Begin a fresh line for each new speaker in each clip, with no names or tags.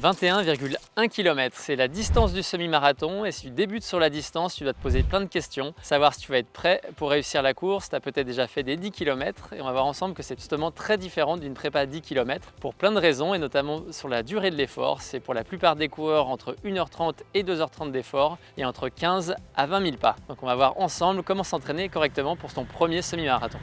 21,1 km, c'est la distance du semi-marathon et si tu débutes sur la distance, tu dois te poser plein de questions, savoir si tu vas être prêt pour réussir la course. Tu as peut-être déjà fait des 10 km et on va voir ensemble que c'est justement très différent d'une prépa 10 km pour plein de raisons et notamment sur la durée de l'effort. C'est pour la plupart des coureurs entre 1h30 et 2h30 d'effort et entre 15 à 20 000 pas. Donc on va voir ensemble comment s'entraîner correctement pour ton premier semi-marathon.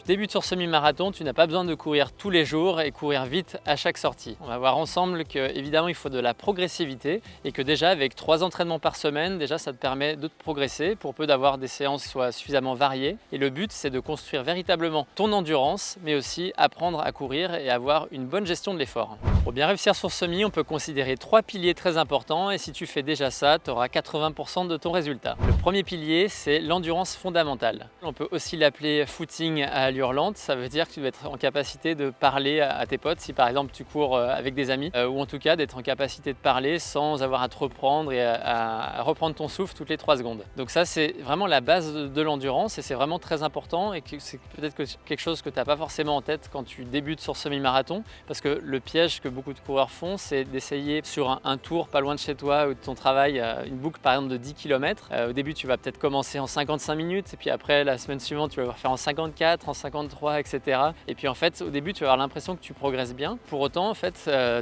Débute sur semi-marathon, tu n'as pas besoin de courir tous les jours et courir vite à chaque sortie. On va voir ensemble que évidemment il faut de la progressivité et que déjà avec 3 entraînements par semaine, déjà ça te permet de te progresser pour peu d'avoir des séances qui soient suffisamment variées. Et le but c'est de construire véritablement ton endurance mais aussi apprendre à courir et avoir une bonne gestion de l'effort. Pour bien réussir sur semi, on peut considérer 3 piliers très importants et si tu fais déjà ça, tu auras 80% de ton résultat. Le premier pilier c'est l'endurance fondamentale. On peut aussi l'appeler footing à allure lente, ça veut dire que tu dois être en capacité de parler à tes potes si par exemple tu cours avec des amis ou en tout cas d'être en capacité de parler sans avoir à te reprendre et à reprendre ton souffle toutes les 3 secondes. Donc ça c'est vraiment la base de l'endurance et c'est vraiment très important et c'est peut-être quelque chose que tu n'as pas forcément en tête quand tu débutes sur semi-marathon parce que le piège que beaucoup de coureurs font c'est d'essayer sur un tour pas loin de chez toi ou de ton travail, une boucle par exemple de 10 km. Au début tu vas peut-être commencer en 55 minutes et puis après la semaine suivante tu vas faire en 54, en 53, etc. Et puis en fait au début tu vas avoir l'impression que tu progresses bien. Pour autant en fait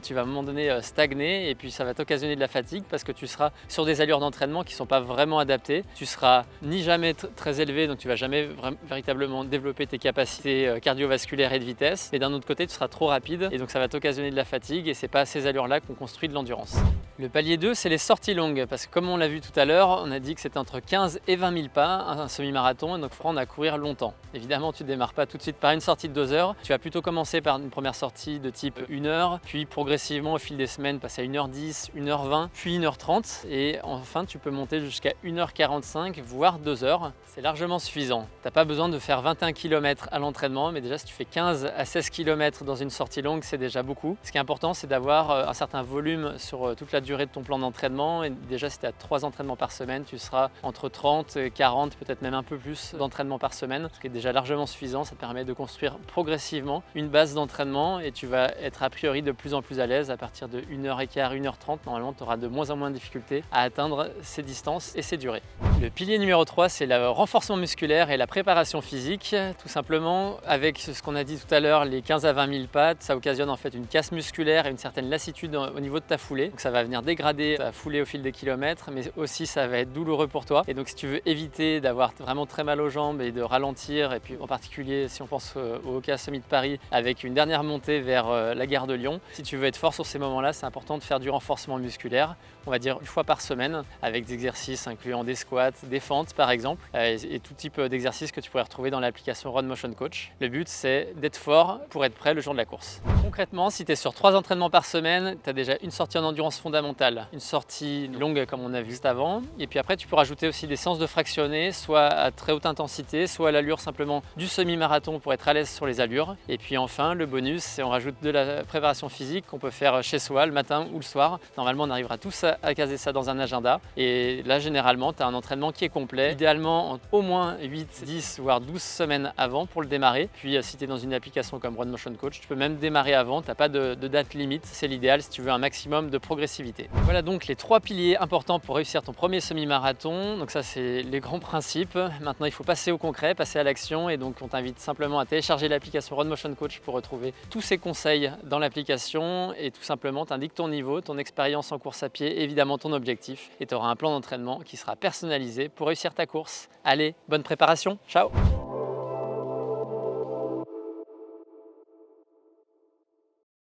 tu vas à un moment donné stagner et puis ça va t'occasionner de la fatigue parce que tu seras sur des allures d'entraînement qui ne sont pas vraiment adaptées. Tu seras ni jamais très élevé donc tu vas jamais véritablement développer tes capacités cardiovasculaires et de vitesse. Mais d'un autre côté tu seras trop rapide et donc ça va t'occasionner de la fatigue et c'est pas à ces allures là qu'on construit de l'endurance. Le palier 2 c'est les sorties longues parce que comme on l'a vu tout à l'heure on a dit que c'était entre 15 et 20 000 pas un semi-marathon et donc il faut apprendre à courir longtemps. Évidemment tu démarres pas tout de suite par une sortie de 2 heures, tu vas plutôt commencer par une première sortie de type 1 heure, puis progressivement au fil des semaines passer à 1h10, 1h20, puis 1h30 et enfin tu peux monter jusqu'à 1h45 voire 2 heures. C'est largement suffisant. Tu n'as pas besoin de faire 21 km à l'entraînement mais déjà si tu fais 15 à 16 km dans une sortie longue c'est déjà beaucoup. Ce qui est important c'est d'avoir un certain volume sur toute la durée de ton plan d'entraînement et déjà si tu as 3 entraînements par semaine tu seras entre 30, 40, peut-être même un peu plus d'entraînements par semaine, ce qui est déjà largement suffisant. Ça te permet de construire progressivement une base d'entraînement et tu vas être a priori de plus en plus à l'aise à partir de 1h15, 1h30. Normalement, tu auras de moins en moins de difficultés à atteindre ces distances et ces durées. Le pilier numéro 3, c'est le renforcement musculaire et la préparation physique. Tout simplement, avec ce qu'on a dit tout à l'heure, les 15 à 20 000 pas, ça occasionne en fait une casse musculaire et une certaine lassitude au niveau de ta foulée. Donc ça va venir dégrader ta foulée au fil des kilomètres, mais aussi ça va être douloureux pour toi. Et donc si tu veux éviter d'avoir vraiment très mal aux jambes et de ralentir, et puis en particulier si on pense au Hoka Semi de Paris avec une dernière montée vers la gare de Lyon, si tu veux être fort sur ces moments-là, c'est important de faire du renforcement musculaire, on va dire 1 fois par semaine, avec des exercices incluant des squats, des fentes par exemple, et tout type d'exercices que tu pourrais retrouver dans l'application Run Motion Coach. Le but c'est d'être fort pour être prêt le jour de la course. Concrètement, si tu es sur 3 entraînements par semaine, tu as déjà une sortie en endurance fondamentale, une sortie longue comme on a vu juste avant, et puis après tu peux rajouter aussi des séances de fractionnés, soit à très haute intensité, soit à l'allure simplement du semi-marathon pour être à l'aise sur les allures. Et puis enfin, le bonus, c'est on rajoute de la préparation physique qu'on peut faire chez soi le matin ou le soir. Normalement, on arrivera tous à caser ça dans un agenda. Et là, généralement, tu as un entraînement qui est complet, idéalement au moins 8, 10, voire 12 semaines avant pour le démarrer. Puis si tu es dans une application comme Run Motion Coach, tu peux même démarrer avant, tu n'as pas de date limite. C'est l'idéal si tu veux un maximum de progressivité. Voilà donc les 3 piliers importants pour réussir ton premier semi-marathon. Donc ça, c'est les grands principes. Maintenant, il faut passer au concret, passer à l'action et donc on t'invite simplement à télécharger l'application Run Motion Coach pour retrouver tous ces conseils dans l'application et tout simplement t'indique ton niveau, ton expérience en course à pied, évidemment ton objectif et tu auras un plan d'entraînement qui sera personnalisé pour réussir ta course. Allez, bonne préparation, ciao!